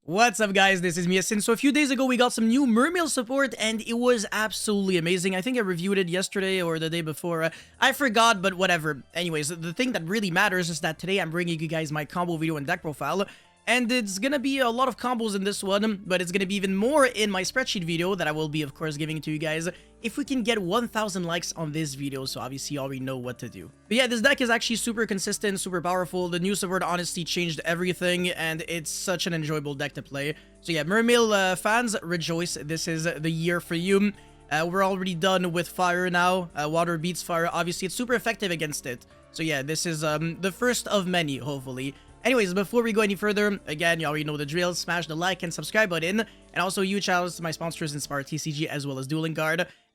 What's up, guys? This is Miasin. So a few days ago, we got some new Mermail support, and it was absolutely amazing. I think I reviewed it yesterday or the day before. I forgot, but whatever. Anyways, the thing that really matters is that today I'm bringing you guys my combo video and deck profile. And it's gonna be a lot of combos in this one, but it's gonna be even more in my spreadsheet video that I will be, of course, giving to you guys if we can get 1,000 likes on this video, so obviously you already know what to do. But yeah, this deck is actually super consistent, super powerful. The new support honestly changed everything, and it's such an enjoyable deck to play. So yeah, Mermail fans, rejoice. This is the year for you. We're already done with fire now. Water beats fire. Obviously, it's super effective against it. So yeah, this is the first of many, hopefully. Anyways, before we go any further, again, you already know the drill. Smash the like and subscribe button. And also huge shout outs to my sponsors Inspire TCG as well as Dueling.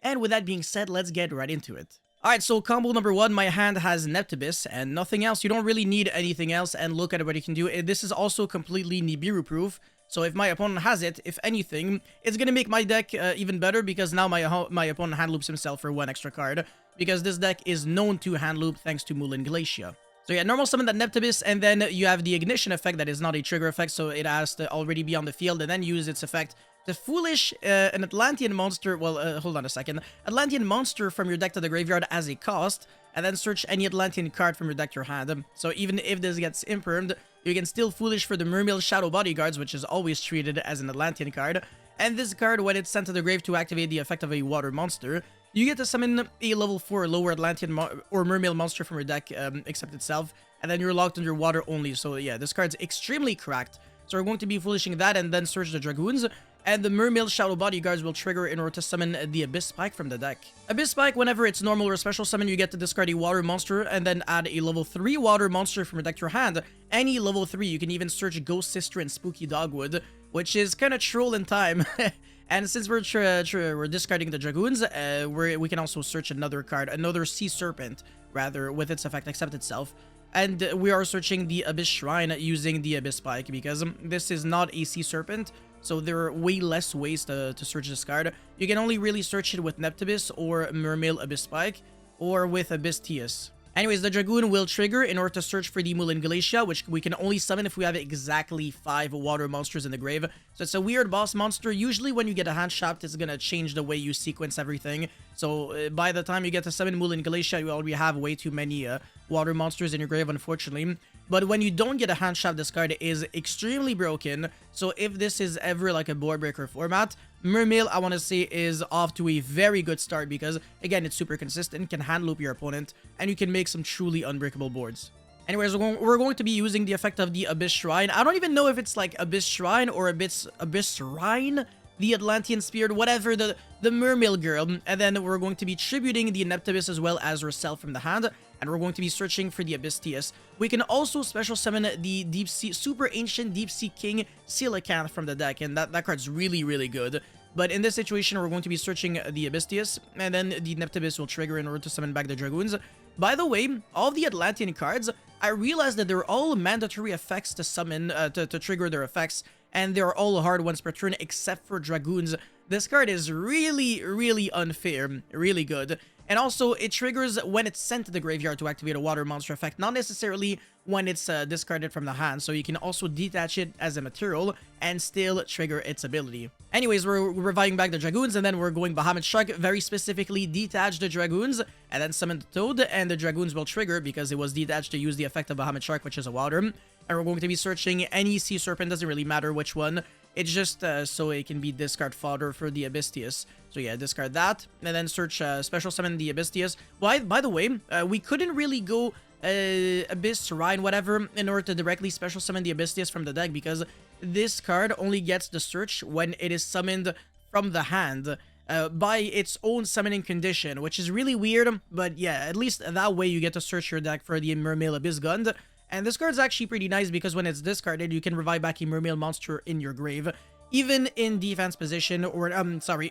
And with that being said, let's get right into it. Alright, so combo number one, my hand has Neptabyss and nothing else. You don't really need anything else, and look at what you can do. This is also completely Nibiru-proof. So if my opponent has it, if anything, it's gonna make my deck even better, because now my opponent hand loops himself for one extra card. Because this deck is known to hand loop thanks to Glacier. So yeah, normal summon that Neptabyss, and then you have the ignition effect that is not a trigger effect, so it has to already be on the field, and then use its effect to foolish an Atlantean monster. Well, hold on a second. Atlantean monster from your deck to the graveyard as a cost, and then search any Atlantean card from your deck to your hand. So even if this gets impermed, you can still foolish for the Mermail Shadow Bodyguards, which is always treated as an Atlantean card. And this card, when it's sent to the grave to activate the effect of a water monster, you get to summon a level 4 lower Atlantean or Mermail monster from your deck, except itself, and then you're locked under water only. So yeah, this card's extremely cracked. So we're going to be foolishing that and then search the Dragoons, and the Mermail Shadow Bodyguards will trigger in order to summon the Abyss Spike from the deck. Abyss Spike, whenever it's normal or special summon, you get to discard a water monster and then add a level 3 water monster from your deck to your hand. Any level 3, you can even search Ghost Sister and Spooky Dogwood, which is kind of troll in time. And since we're discarding the Dragoons, we can also search another card, another Sea Serpent, rather, with its effect except itself. And we are searching the Abyss Shrine using the Abyss Spike, because this is not a Sea Serpent, so there are way less ways to search this card. You can only really search it with Neptabyss or Mermail Abyss Spike, or with Abyss Tias. Anyways, the Dragoon will trigger in order to search for the Glacier, which we can only summon if we have exactly 5 water monsters in the grave. So it's a weird boss monster. Usually when you get a hand shaft, it's gonna change the way you sequence everything. So by the time you get to summon Glacier, you already have way too many water monsters in your grave, unfortunately. But when you don't get a hand shaft, this card is extremely broken. So if this is ever like a board breaker format, Mermail, I want to say, is off to a very good start, because again, it's super consistent, can hand loop your opponent, and you can make some truly unbreakable boards. Anyways, we're going to be using the effect of the Abyss Shrine. I don't even know if it's like Abyss Shrine or Abyss Shrine, the Atlantean Spirit, whatever, the Mermail girl. And then we're going to be tributing the Neptabyss as well as herself from the hand, and we're going to be searching for the Abyss Tias. We can also special summon the Deep Sea, Super Ancient Deep Sea King Coelacanth from the deck, and that card's really, really good. But in this situation, we're going to be searching the Abyss Tias, and then the Neptabyss will trigger in order to summon back the Dragoons. By the way, all the Atlantean cards, I realized that they're all mandatory effects to summon, to trigger their effects, and they're all hard ones per turn except for Dragoons. This card is really, really unfair, really good. And also, it triggers when it's sent to the graveyard to activate a water monster effect, not necessarily when it's discarded from the hand. So you can also detach it as a material and still trigger its ability. Anyways, we're reviving back the Dragoons, and then we're going Bahamut Shark, very specifically detach the Dragoons, and then summon the Toad, and the Dragoons will trigger because it was detached to use the effect of Bahamut Shark, which is a water. And we're going to be searching any Sea Serpent, doesn't really matter which one. It's just so it can be discard fodder for the Abyss Tias. So yeah, discard that, and then search special summon the Abyss Tias. By the way, we couldn't really go Abyss Shrine, whatever, in order to directly special summon the Abyss Tias from the deck, because this card only gets the search when it is summoned from the hand by its own summoning condition, which is really weird. But yeah, at least that way you get to search your deck for the Mermail Abyss Gund. And this card's actually pretty nice, because when it's discarded, you can revive back a Mermail monster in your grave, even in defense position, or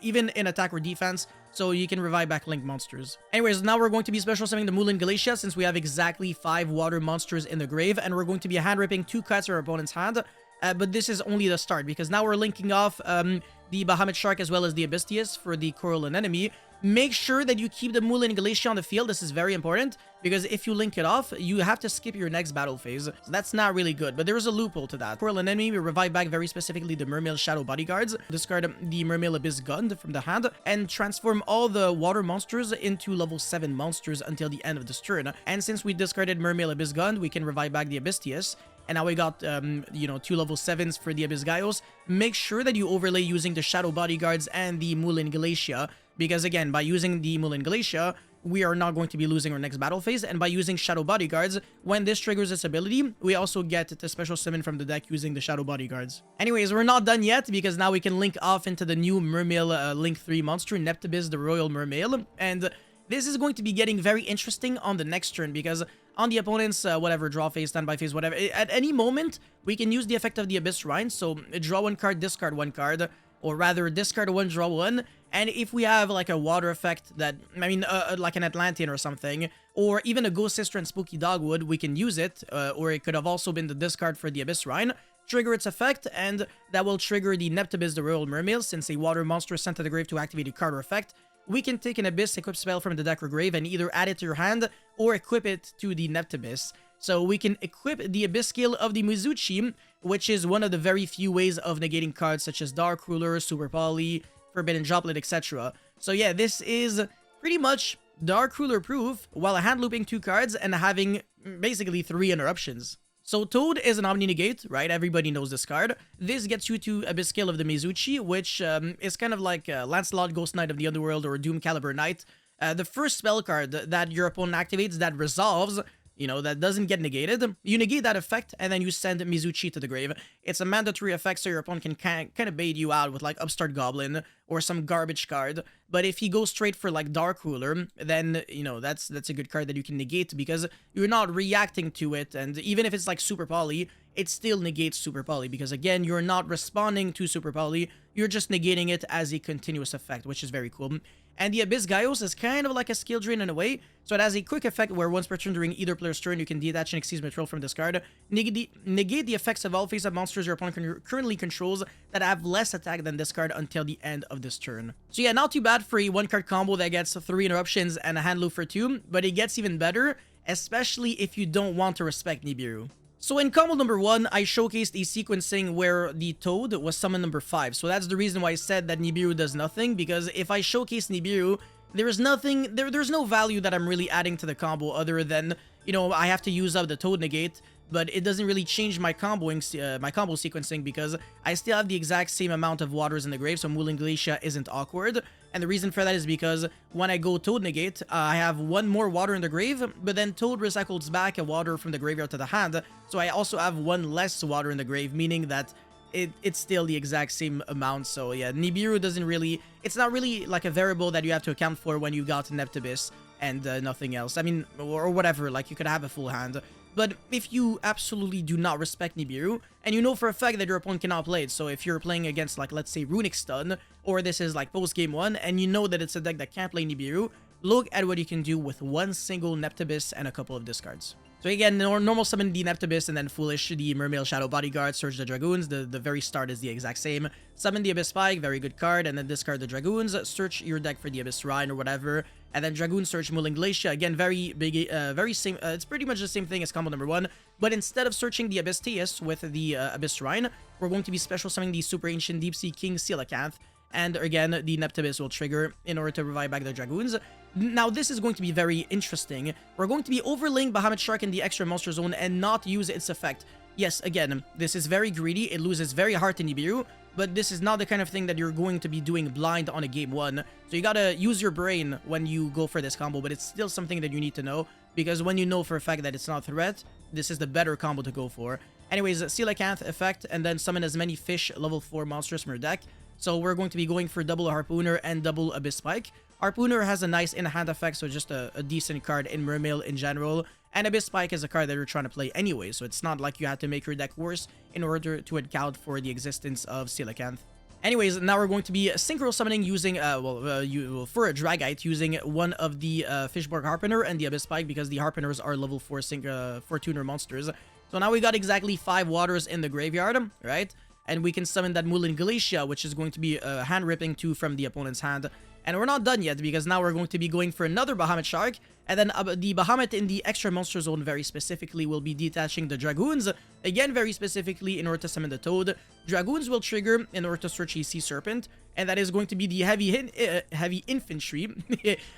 even in attack or defense, so you can revive back Link monsters. Anyways, now we're going to be special summoning the Glacier, since we have exactly 5 water monsters in the grave, and we're going to be hand ripping 2 cards from our opponent's hand. but this is only the start, because now we're linking off the Bahamut Shark as well as the Abystius for the Coral Anemone. Make sure that you keep the Moulin Glacier on the field. This is very important, because if you link it off, you have to skip your next battle phase. So that's not really good, but there is a loophole to that. Coral Anemone, we revive back very specifically the Mermail Shadow Bodyguards, discard the Mermail Abyss Gun from the hand, and transform all the water monsters into level 7 monsters until the end of this turn. And since we discarded Mermail Abyss Gun, we can revive back the Abystius. And now we got, you know, 2 level 7s for the Abyss Gaios. Make sure that you overlay using the Shadow Bodyguards and the Moulin Glacier, because again, by using the Moulin Glacier, we are not going to be losing our next battle phase. And by using Shadow Bodyguards, when this triggers its ability, we also get the special summon from the deck using the Shadow Bodyguards. Anyways, we're not done yet, because now we can link off into the new Mermail Link 3 monster, Neptabyss, the Royal Mermail. And this is going to be getting very interesting on the next turn, because on the opponent's whatever, draw phase, standby phase, whatever, at any moment, we can use the effect of the Abyss Shrine. So draw 1 card, discard 1 card, or rather discard 1, draw 1. And if we have like a water effect that, I mean, like an Atlantean or something, or even a Ghost Sister and Spooky Dogwood, we can use it, or it could have also been the discard for the Abyss Shrine, trigger its effect, and that will trigger the Neptabyss, the Royal Mermail. Since a water monster is sent to the grave to activate a card or effect, we can take an Abyss equip spell from the deck or grave and either add it to your hand or equip it to the Neptabyss. So we can equip the Abyss skill of the Mizuchi, which is one of the very few ways of negating cards such as Dark Ruler, Super Poly, Forbidden Droplet, etc. So yeah, this is pretty much Dark Ruler proof while hand looping 2 cards and having basically 3 interruptions. So Toad is an Omni-Negate, right? Everybody knows this card. This gets you to Abyss Skill of the Mizuchi, which is kind of like Lancelot, Ghost Knight of the Underworld, or Doom Caliber Knight. The first spell card that your opponent activates that resolves, you know, that doesn't get negated, you negate that effect, and then you send Mizuchi to the grave. It's a mandatory effect, so your opponent can kind of bait you out with, like, Upstart Goblin or some garbage card. But if he goes straight for, like, Dark Ruler, then, you know, that's a good card that you can negate, because you're not reacting to it, and even if it's, like, Super Poly, it still negates Super Poly, because, again, you're not responding to Super Poly, you're just negating it as a continuous effect, which is very cool. And the Abyss Gaios is kind of like a skill drain in a way, so it has a quick effect where once per turn during either player's turn, you can detach an Xyz Mithril from this card, negate the effects of all face-up monsters your opponent currently controls that have less attack than this card until the end of this turn. So yeah, not too bad for a 1-card combo that gets 3 interruptions and a hand loop for 2, but it gets even better, especially if you don't want to respect Nibiru. So in combo number 1, I showcased a sequencing where the Toad was summon number 5. So that's the reason why I said that Nibiru does nothing, because if I showcase Nibiru, there's no value that I'm really adding to the combo other than, you know, I have to use up the Toad negate, but it doesn't really change my combo sequencing, because I still have the exact same amount of waters in the grave, so Moulin Glacier isn't awkward. And the reason for that is because when I go Toad negate, I have 1 more water in the grave, but then Toad recycles back a water from the graveyard to the hand, so I also have 1 less water in the grave, meaning that it's still the exact same amount. So yeah, Nibiru doesn't really, it's not really like a variable that you have to account for when you got Neptabyss and nothing else. I mean, or whatever, like you could have a full hand. But if you absolutely do not respect Nibiru, and you know for a fact that your opponent cannot play it, so if you're playing against, like, let's say Runic Stun, or this is like post game 1, and you know that it's a deck that can't play Nibiru, look at what you can do with 1 single Neptabyss and a couple of discards. So again, normal summon the Neptabyss, and then Foolish the Mermail Shadow Bodyguard, search the Dragoons, the very start is the exact same. Summon the Abyss Spike, very good card, and then discard the Dragoons, search your deck for the Abyss Shrine or whatever, and then Dragoon search Moulin Glacier, again, very big, very same, it's pretty much the same thing as combo number 1, but instead of searching the Abyss Teus with the Abyss Shrine, we're going to be special summoning the Super Ancient Deep Sea King Coelacanth, and again, the Neptabyss will trigger in order to revive back the Dragoons. Now, this is going to be very interesting. We're going to be overlaying Bahamut Shark in the extra monster zone and not use its effect. Yes, again, this is very greedy. It loses very hard to Nibiru, but this is not the kind of thing that you're going to be doing blind on a game 1. So you gotta use your brain when you go for this combo, but it's still something that you need to know, because when you know for a fact that it's not a threat, this is the better combo to go for. Anyways, Coelacanth effect, and then summon as many fish level 4 monsters from your deck. So we're going to be going for double Harpooner and double Abyss Spike. Harpooner has a nice in-hand effect, so just a decent card in Mermail in general. And Abyss Spike is a card that you're trying to play anyway, so it's not like you have to make your deck worse in order to account for the existence of Coelacanth. Anyways, now we're going to be synchro summoning using, for a Dragite, using one of the Fishborg Harpooner and the Abyss Spike, because the Harpooners are level 4 tuner monsters. So now we got exactly 5 waters in the graveyard, right? And we can summon that Moulin Glacia, which is going to be a hand-ripping 2 from the opponent's hand. And we're not done yet, because now we're going to be going for another Bahamut Shark. And then the Bahamut in the extra monster zone very specifically will be detaching the Dragoons. Again, very specifically in order to summon the Toad. Dragoons will trigger in order to search a Sea Serpent. And that is going to be the heavy infantry.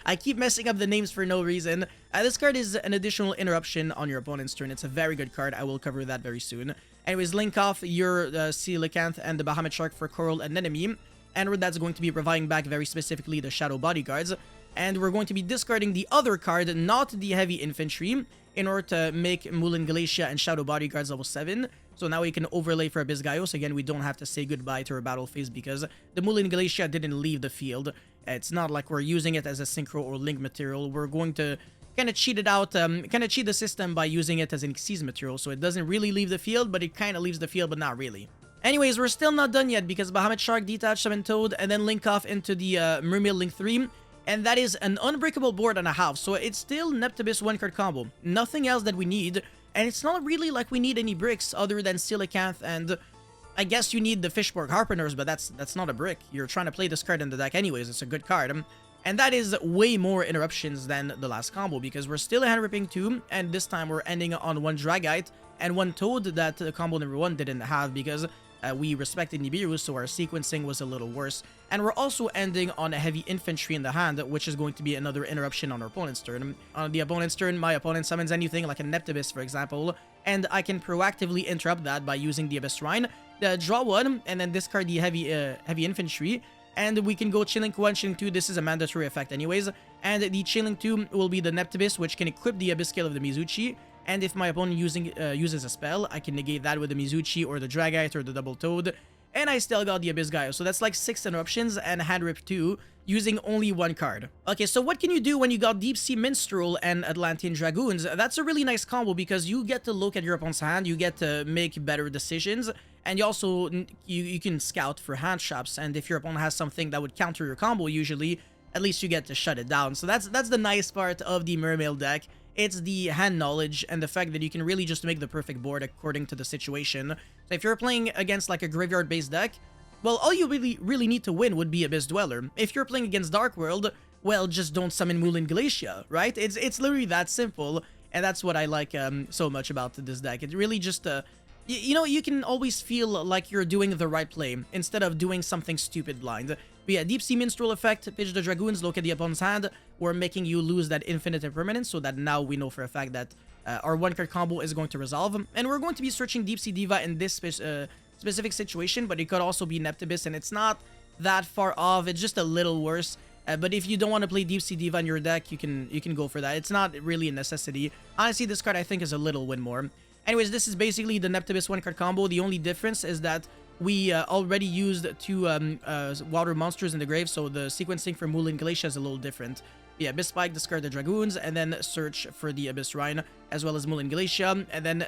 I keep messing up the names for no reason. This card is an additional interruption on your opponent's turn. It's a very good card. I will cover that very soon. Anyways, link off your Coelacanth and the Bahamut Shark for Coral and Enemy. And that's going to be reviving back very specifically the Shadow Bodyguards. And we're going to be discarding the other card, not the Heavy Infantry, in order to make Moulin Glacia and Shadow Bodyguards level 7. So now we can overlay for Abyss Gaios. Again, we don't have to say goodbye to our battle phase because the Moulin Glacia didn't leave the field. It's not like we're using it as a Synchro or Link material. We're going to kind of cheat it out, kind of cheat the system by using it as an Xyz material. So it doesn't really leave the field, but it kind of leaves the field, but not really. Anyways, we're still not done yet because Bahamut Shark, Detach, Summon Toad, and then link off into the Mermail Link 3. And that is an unbreakable board and a half. So it's still Neptabyss 1-card combo. Nothing else that we need. And it's not really like we need any bricks other than Coelacanth, and I guess you need the Fishborg Harpiners, but that's not a brick. You're trying to play this card in the deck anyways. It's a good card. And that is way more interruptions than the last combo because we're still a hand-ripping 2, and this time we're ending on 1 Dragite and 1 Toad that combo number 1 didn't have because we respected Nibiru, so our sequencing was a little worse. And we're also ending on a Heavy Infantry in the hand, which is going to be another interruption on our opponent's turn. On the opponent's turn, my opponent summons anything like a Neptabyss, for example, and I can proactively interrupt that by using the Abyss Shrine, draw 1, and then discard the Heavy Infantry, and we can go Chilling 1, Chilling 2, this is a mandatory effect anyways, and the Chilling 2 will be the Neptabyss, which can equip the Abyss Scale of the Mizuchi. And if my opponent uses a spell, I can negate that with the Mizuchi or the Dragite or the Double Toad. And I still got the Abyss Gaio. So that's like 6 interruptions and Hand Rip 2 using only 1 card. Okay, so what can you do when you got Deep Sea Minstrel and Atlantean Dragoons? That's a really nice combo because you get to look at your opponent's hand, you get to make better decisions, and you also you can scout for hand traps. And if your opponent has something that would counter your combo usually, at least you get to shut it down. So that's the nice part of the Mermail deck. It's the hand knowledge and the fact that you can really just make the perfect board according to the situation. So if you're playing against like a graveyard-based deck, well, all you really need to win would be Abyss Dweller. If you're playing against Dark World, well, just don't summon Moulin Glacia, right? It's literally that simple, and that's what I like so much about this deck. It really just, you know, you can always feel like you're doing the right play instead of doing something stupid blind. But yeah, Deep Sea Minstrel effect, pitch the Dragoons, look at the opponent's hand. We're making you lose that infinite impermanence so that now we know for a fact that our 1-card combo is going to resolve. And we're going to be searching Deep Sea Diva in this specific situation, but it could also be Neptabyss, and it's not that far off. It's just a little worse. But if you don't want to play Deep Sea Diva in your deck, you can go for that. It's not really a necessity. Honestly, this card I think is a little win more. Anyways, this is basically the Neptabyss 1-card combo. The only difference is that we already used 2 water monsters in the grave, so the sequencing for Moulin Glacia is a little different. Yeah, Abyss Spike, discard the Dragoons, and then search for the Abyss Rhine, as well as Moulin Glacia, and then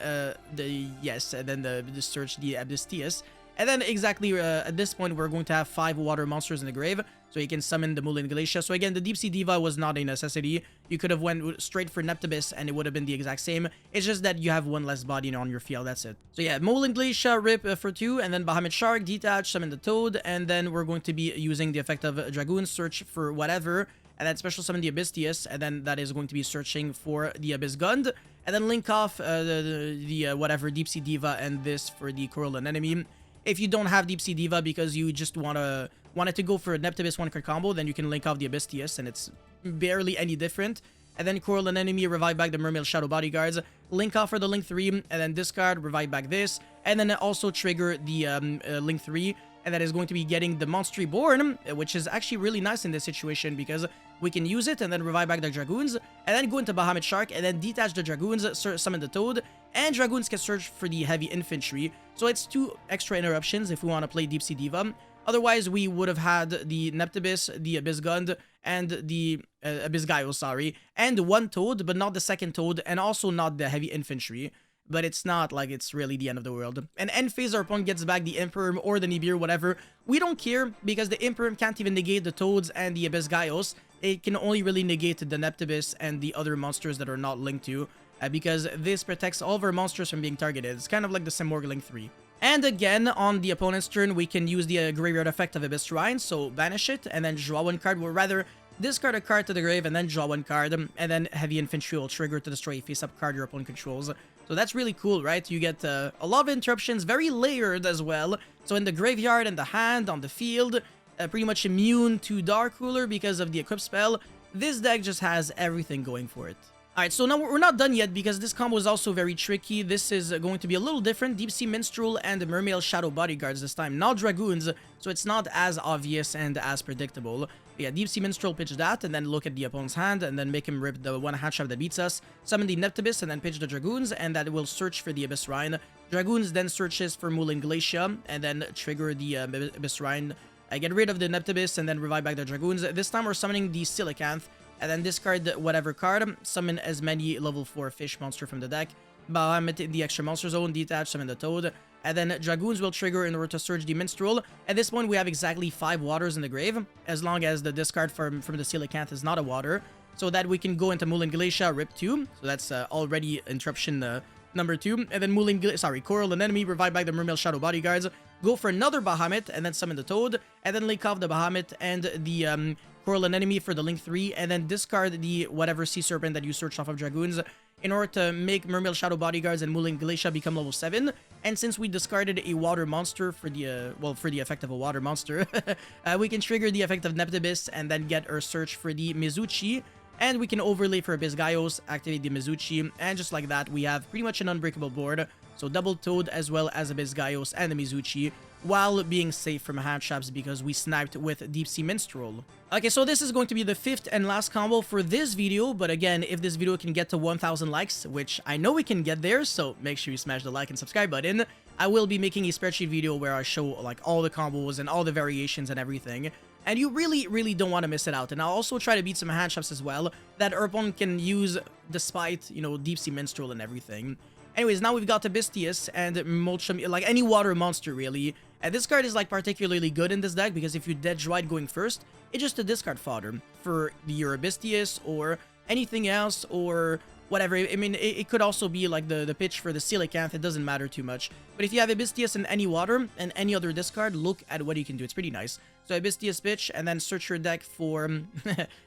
the search the Abyss Tias. And then exactly at this point, we're going to have 5 water monsters in the grave, so you can summon the Moulin Glacia. So again, the Deep Sea Diva was not a necessity. You could have went straight for Neptabyss, and it would have been the exact same. It's just that you have 1 less body on your field, that's it. So yeah, Moulin Glacia, rip for 2, and then Bahamut Shark, detach, summon the Toad, and then we're going to be using the effect of Dragoon, search for whatever, and then special summon the Abyss Tias, and then that is going to be searching for the Abyss Gund, and then link off the whatever Deep Sea Diva and this for the Coral and Enemy. If you don't have Deep Sea Diva because you just wanted to go for a Neptabyss 1-card combo, then you can link off the Abyss Tias, and it's barely any different. And then Coral and Enemy, revive back the Mermail Shadow Bodyguards, link off for the Link 3, and then discard, revive back this, and then also trigger the Link 3, and that is going to be getting the Monster Reborn, which is actually really nice in this situation because we can use it and then revive back the Dragoons, and then go into Bahamut Shark, and then detach the Dragoons, summon the Toad, and Dragoons can search for the Heavy Infantry. So it's 2 extra interruptions if we want to play Deep Sea Diva. Otherwise, we would have had the Neptabyss, the Abyss Gund, and the Abyss Gaio, sorry, and 1 Toad, but not the 2nd Toad, and also not the Heavy Infantry. But it's not like it's really the end of the world. And end phase, our opponent gets back the Imperm or the Nibiru, whatever. We don't care because the Imperm can't even negate the Toads and the Abyss Gaios. It can only really negate the Neptabyss and the other monsters that are not linked to. because this protects all of our monsters from being targeted. It's kind of like the Semorgling 3. And again, on the opponent's turn, we can use the graveyard effect of Abyss Shrine, so banish it, and then draw one card, or rather, discard a card to the grave, and then draw one card, and then Heavy Infantry will trigger to destroy a face-up card your opponent controls. So that's really cool, right? You get a lot of interruptions, very layered as well. So in the graveyard, in the hand, on the field, pretty much immune to Dark Ruler because of the equip spell. This deck just has everything going for it. Alright, so now we're not done yet because this combo is also very tricky. This is going to be a little different. Deep Sea Minstrel and Mermail Shadow Bodyguards this time. Not Dragoons, so it's not as obvious and as predictable. But yeah, Deep Sea Minstrel, pitch that, and then look at the opponent's hand, and then make him rip the one hand trap that beats us. Summon the Neptabyss, and then pitch the Dragoons, and that will search for the Abyss Shrine. Dragoons then searches for Moulin Glacia, and then trigger the Abyss Shrine. Get rid of the Neptabyss, and then revive back the Dragoons. This time we're summoning the Coelacanth, and then discard whatever card, summon as many level 4 fish monster from the deck, Bahamut in the extra monster zone, detach, summon the Toad, and then Dragoons will trigger in order to search the Minstrel. At this point, we have exactly 5 waters in the grave, as long as the discard from the Coelacanth is not a water, so that we can go into Moulin Glacia, rip 2, so that's already interruption number 2, and then Coral and Enemy, revive back the Mermail Shadow Bodyguards, go for another Bahamut, and then summon the Toad, and then link off the Bahamut and the Coral and Enemy for the Link 3, and then discard the whatever Sea Serpent that you searched off of Dragoons in order to make Mermail Shadow Bodyguards and Moulin Glacia become level 7. And since we discarded a water monster for the, for the effect of a water monster, we can trigger the effect of Neptabyss and then get our search for the Mizuchi. And we can overlay for Abyss Gaios, activate the Mizuchi, and just like that, we have pretty much an unbreakable board. So double Toad as well as Abyss Gaios and the Mizuchi, while being safe from hand traps because we sniped with Deep Sea Minstrel. Okay, so this is going to be the 5th and last combo for this video, but again, if this video can get to 1,000 likes, which I know we can get there, so make sure you smash the like and subscribe button, I will be making a spreadsheet video where I show like all the combos and all the variations and everything. And you really don't want to miss it out. And I'll also try to beat some hand traps as well that our opponent can use despite, you know, Deep Sea Minstrel and everything. Anyways, now we've got Abystius and Molcham, like any water monster really. And this card is like particularly good in this deck because if you dead Droid going first, it's just a discard fodder for your Abystius or anything else or whatever. I mean, it could also be like the pitch for the Coelacanth. It doesn't matter too much. But if you have Abystius in any water and any other discard, look at what you can do. It's pretty nice. So Abystius pitch and then search your deck for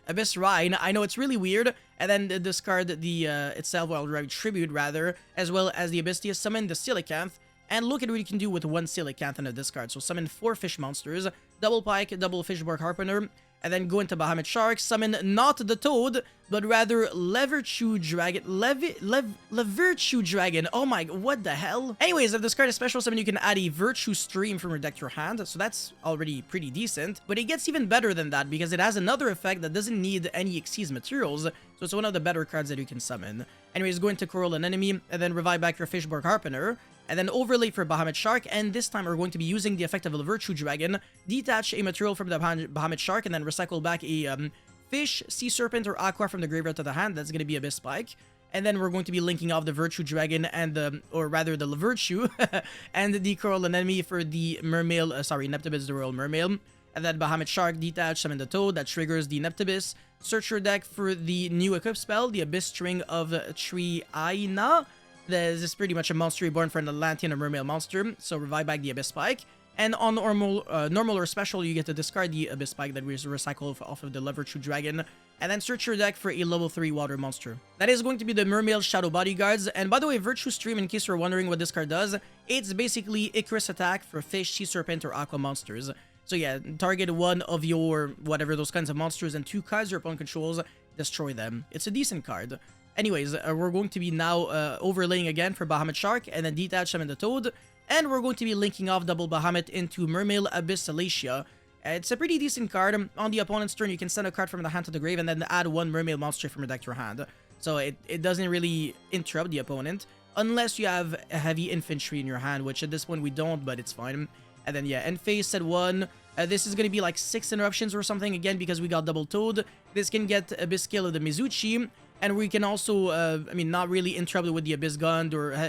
Abyss Shrine. I know it's really weird. And then discard the itself, well, Tribute rather, as well as the Abystius. Summon the Coelacanth. And look at what you can do with one Coelacanth in a discard. So summon 4 fish monsters, double Pike, double Fishbark Harpooner, and then go into Bahamut Shark, summon not the Toad, but rather Leverchew Dragon. Leverchew Dragon. Oh my, what the hell? Anyways, if this card is special summon, you can add a Virtue Stream from your deck to your hand, so that's already pretty decent. But it gets even better than that, because it has another effect that doesn't need any Xyz materials, so it's one of the better cards that you can summon. Anyways, go into Coral and Enemy, and then revive back your Fishbark Harpooner, and then overlay for Bahamut Shark, and this time we're going to be using the effect of a Virtue Dragon, detach a material from the Bahamut Shark, and then recycle back a Fish, Sea Serpent, or Aqua from the graveyard to the hand. That's going to be Abyss Spike. And then we're going to be linking off the Virtue Dragon and the, or rather the Virtue, and the Coral and Enemy for the Mermail, Neptabyss, the Royal Mermail. And then Bahamut Shark, detach, summon the Toad, that triggers the Neptabyss. Search your deck for the new equip spell, the Abyss String of Triaina. This is pretty much a monster reborn for an Atlantean or Mermail monster, so revive back the Abyss Spike. And on normal or special, you get to discard the Abyss Spike that we recycle off of the Leverchew Dragon, and then search your deck for a level 3 water monster. That is going to be the Mermail Shadow Bodyguards. And by the way, Virtue Stream, in case you're wondering what this card does, it's basically Icarus attack for Fish, Sea Serpent, or Aqua monsters. So yeah, target one of your, whatever, those kinds of monsters, and 2 cards your opponent controls, destroy them. It's a decent card. Anyways, we're going to be now overlaying again for Bahamut Shark, and then detach summon the Toad, and we're going to be linking off double Bahamut into Mermail Abyss Salacia. It's a pretty decent card. On the opponent's turn, you can send a card from the hand to the grave, and then add 1 Mermail monster from your deck to your hand. So it doesn't really interrupt the opponent, unless you have a heavy infantry in your hand, which at this point we don't, but it's fine. And then yeah, end phase at 1. This is going to be like 6 interruptions or something, again, because we got double Toad. This can get Abyss Scale of the Mizuchi. And we can also, I mean, not really interrupt it with the Abyss Gun,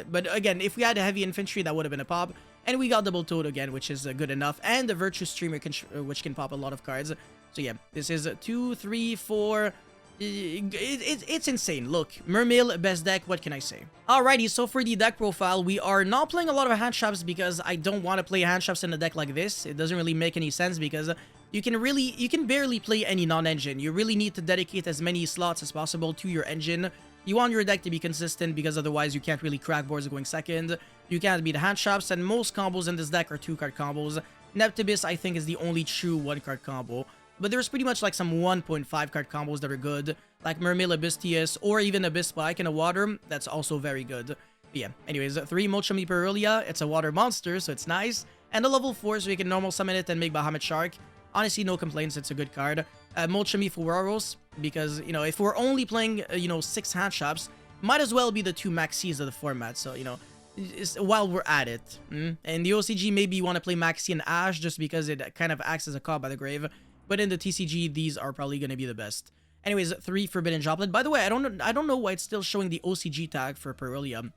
but again, if we had a heavy infantry, that would have been a pop. And we got double Toad again, which is good enough. And the Virtue Streamer, which can pop a lot of cards. So yeah, this is 2, 3, 4, It's insane. Look, Mermail, best deck, what can I say? Alrighty, so for the deck profile, we are not playing a lot of hand traps because I don't want to play hand traps in a deck like this. It doesn't really make any sense because you can barely play any non-engine. You really need to dedicate as many slots as possible to your engine. You want your deck to be consistent because otherwise you can't really crack boards going second. You can't beat hand traps, and most combos in this deck are 2-card combos. Neptabyss, I think, is the only true 1-card combo. But there's pretty much like some 1.5 card combos that are good, like Mermail, Abyss TS, or even Abyss Spike in a water, that's also very good. But yeah, anyways, 3 Molchami Perulia, it's a water monster, so it's nice. And a level 4, so you can normal summon it and make Bahamut Shark. Honestly, no complaints, it's a good card. Molchami Fueros, because, you know, if we're only playing, 6 hand traps, might as well be the 2 maxis of the format, so, you know, while we're at it. And the OCG, maybe you want to play Maxi and Ash, just because it kind of acts as a call by the grave. But in the TCG, these are probably going to be the best. Anyways, 3 Forbidden Droplet. By the way, I don't know why it's still showing the OCG tag for Perulia.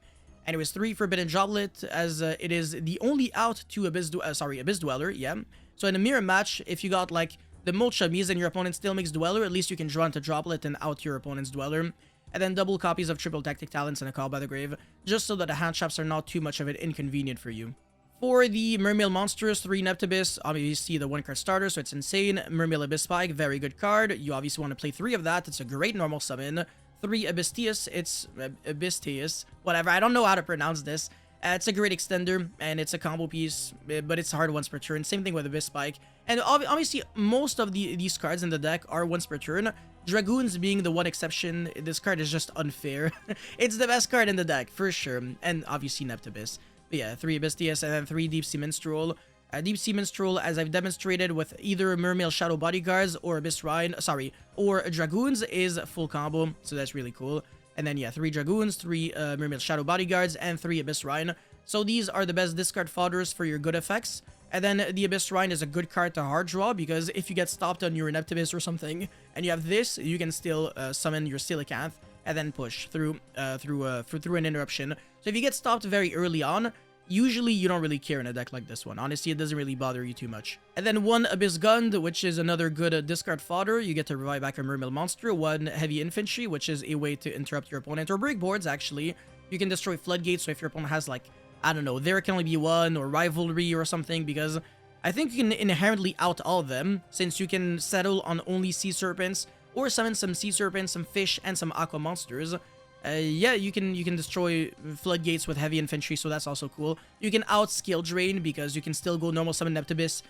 Anyways, 3 Forbidden Droplet, as it is the only out to Abyss Dweller, yeah. So in a mirror match, if you got like the Molchamis and your opponent still makes Dweller, at least you can draw into Droplet and out your opponent's Dweller. And then double copies of triple Tactic Talents and a Call by the Grave, just so that the hand traps are not too much of an inconvenient for you. For the Mermail monsters, 3 Neptabyss, obviously the 1-card starter, so it's insane. Mermail Abyss Spike, very good card. You obviously want to play 3 of that. It's a great normal summon. 3 Abyssteus, it's Abyssteus, whatever. I don't know how to pronounce this. It's a great extender, and it's a combo piece, but it's hard once per turn. Same thing with Abyss Spike. And obviously, most of these cards in the deck are once per turn. Dragoons being the one exception. This card is just unfair. It's the best card in the deck, for sure. And obviously Neptabyss. But yeah, 3 Abyssteus and then 3 Deep Sea Minstrel. Deep Sea Minstrel, as I've demonstrated with either Mermail Shadow Bodyguards or Abyss Rhine, or Dragoons, is full combo, so that's really cool. And then yeah, 3 Dragoons, 3 Mermail Shadow Bodyguards, and 3 Abyss Rhine. So these are the best discard fodders for your good effects. And then the Abyss Rhine is a good card to hard draw, because if you get stopped on your Neptabyss or something, and you have this, you can still summon your Coelacanth, and then push through an interruption. So if you get stopped very early on, usually you don't really care in a deck like this one. Honestly, it doesn't really bother you too much. And then 1 Abyss Gund, which is another good discard fodder. You get to revive back a Mermail monster. 1 Heavy Infantry, which is a way to interrupt your opponent or break boards, actually. You can destroy Floodgates, so if your opponent has, like, I don't know, there can only be 1, or Rivalry or something, because I think you can inherently out all of them, since you can settle on only Sea Serpents, or summon some Sea Serpents, some Fish, and some Aqua Monsters. Yeah, you can destroy Floodgates with Heavy Infantry, so that's also cool. You can out Skill Drain, because you can still go normal summon Neptabyss,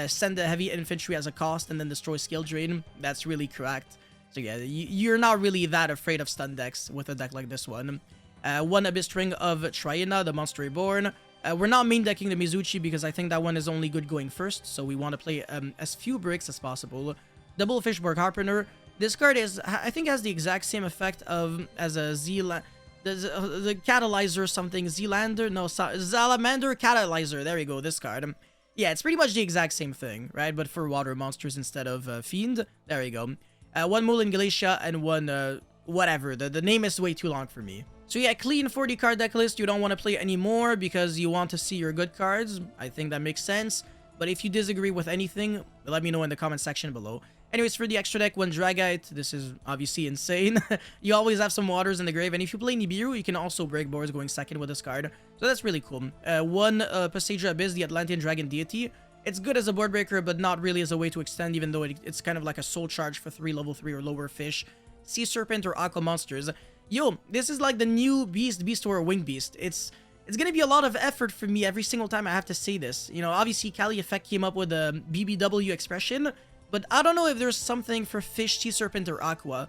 send the Heavy Infantry as a cost, and then destroy Skill Drain. That's really cracked. So yeah, you're not really that afraid of stun decks with a deck like this one. 1 Abyss String of Triana, the Monster Reborn. We're not main decking the Mizuchi, because I think that one is only good going first, so we want to play as few bricks as possible. Double Fishborg Harpooner. This card is, I think, has the exact same effect as a the Catalyzer something, Zealander? No, Salamander Catalyzer. There you go, this card. Yeah, it's pretty much the exact same thing, right? But for water monsters instead of Fiend. There you go. 1 Moulin Glacia and 1, whatever. The name is way too long for me. So yeah, clean 40 card deck list. You don't want to play anymore because you want to see your good cards. I think that makes sense. But if you disagree with anything, let me know in the comment section below. Anyways, for the extra deck, 1 Dragite. This is obviously insane. You always have some waters in the grave. And if you play Nibiru, you can also break boards going second with this card. So that's really cool. 1 Passager Abyss, the Atlantean Dragon Deity. It's good as a board breaker, but not really as a way to extend, even though it's kind of like a soul charge for 3 level 3 or lower fish. Sea Serpent or Aqua Monsters. Yo, this is like the new Beast or Winged Beast. It's gonna be a lot of effort for me every single time I have to say this. You know, obviously Kali Effect came up with a BBW expression, but I don't know if there's something for Fish, Sea Serpent, or Aqua.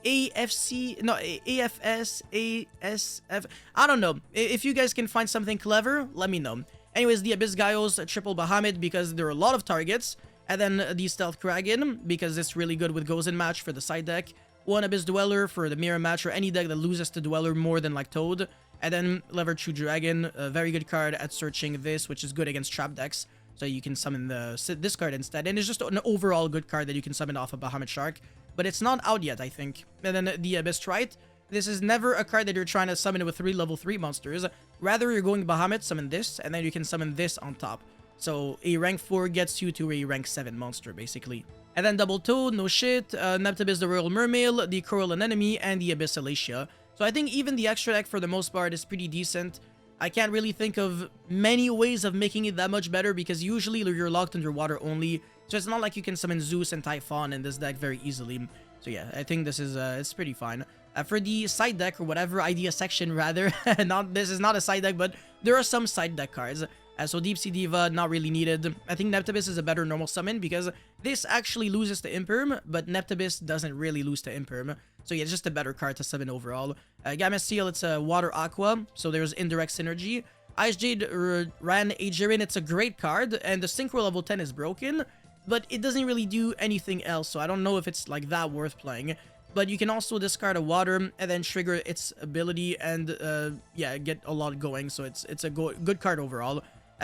AFC, no, AFS, ASF, I don't know. If you guys can find something clever, let me know. Anyways, the Abyss Gaios, triple Bahamut, because there are a lot of targets. And then the Stealth Kraken, because it's really good with Gozen match for the side deck. 1 Abyss Dweller for the mirror match, or any deck that loses to Dweller more than like Toad. And then Lever True Dragon, a very good card at searching this, which is good against trap decks. So you can summon this card instead. And it's just an overall good card that you can summon off of Bahamut Shark. But it's not out yet, I think. And then the Abyss Trite. This is never a card that you're trying to summon with 3 level 3 monsters. Rather, you're going Bahamut, summon this, and then you can summon this on top. So a rank 4 gets you to a rank 7 monster, basically. And then Double Toad, no shit, Neptabyss the Royal Mermail, the Coral Anemone, and the Abyss Alacia. So I think even the extra deck for the most part is pretty decent. I can't really think of many ways of making it that much better because usually you're locked underwater only. So it's not like you can summon Zeus and Typhon in this deck very easily. So yeah, I think this is it's pretty fine. For the side deck or whatever, idea section rather, this is not a side deck, but there are some side deck cards. So Deep Sea Diva, not really needed. I think Neptabyss is a better normal summon because this actually loses to Imperm, but Neptabyss doesn't really lose to Imperm. So yeah, it's just a better card to summon overall. Gamma Seal, it's a Water Aqua, so there's indirect synergy. Ice Jade Ran Aegerin, it's a great card, and the Synchro level 10 is broken, but it doesn't really do anything else, so I don't know if it's like that worth playing. But you can also discard a water and then trigger its ability and yeah, get a lot going, so it's a good card overall.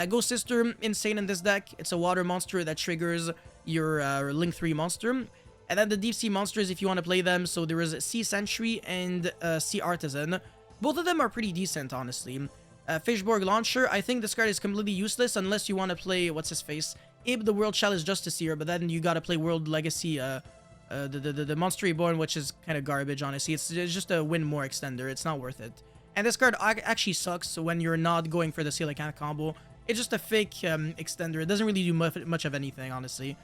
Ghost Sister, insane in this deck. It's a water monster that triggers your Link 3 monster. And then the Deep Sea monsters, if you want to play them, so there is Sea Sentry and Sea Artisan. Both of them are pretty decent, honestly. Fishborg Launcher, I think this card is completely useless unless you want to play, what's his face? Abe the World Chalice Justiciar, but then you gotta play World Legacy, the Monster Reborn, which is kind of garbage, honestly. It's just a win more extender, it's not worth it. And this card actually sucks when you're not going for the Coelacanth combo. It's just a fake extender. It doesn't really do much of anything, honestly.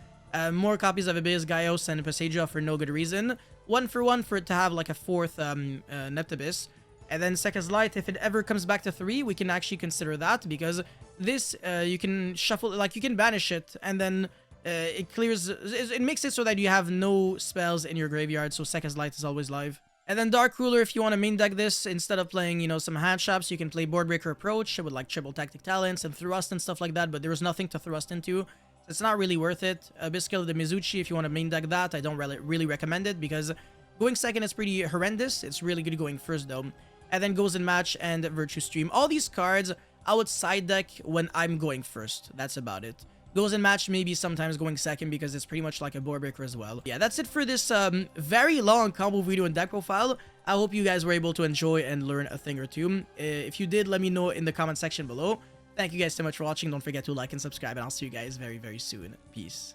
More copies of Abyss, Gaios, and Passagia for no good reason. 1-for-1 for it to have like a fourth Neptabyss. And then Sekka's Light, if it ever comes back to 3, we can actually consider that, because this, you can shuffle, like you can banish it, and then it clears, it makes it so that you have no spells in your graveyard, so Sekka's Light is always live. And then Dark Ruler, if you want to main deck this, instead of playing, you know, some hand shops, you can play Boardbreaker Approach with like triple tactic talents and thrust and stuff like that, but there's nothing to thrust into. So it's not really worth it. Abyssal the Mizuchi, if you want to main deck that, I don't really recommend it, because going second is pretty horrendous. It's really good going first though. And then Goes in Match and Virtue Stream. All these cards, I would side deck when I'm going first. That's about it. Goes in Match maybe sometimes going second because it's pretty much like a board breaker as well. Yeah, that's it for this very long combo video and deck profile. I hope you guys were able to enjoy and learn a thing or two. If you did, let me know in the comment section below. Thank you guys so much for watching. Don't forget to like and subscribe, and I'll see you guys very, very soon. Peace.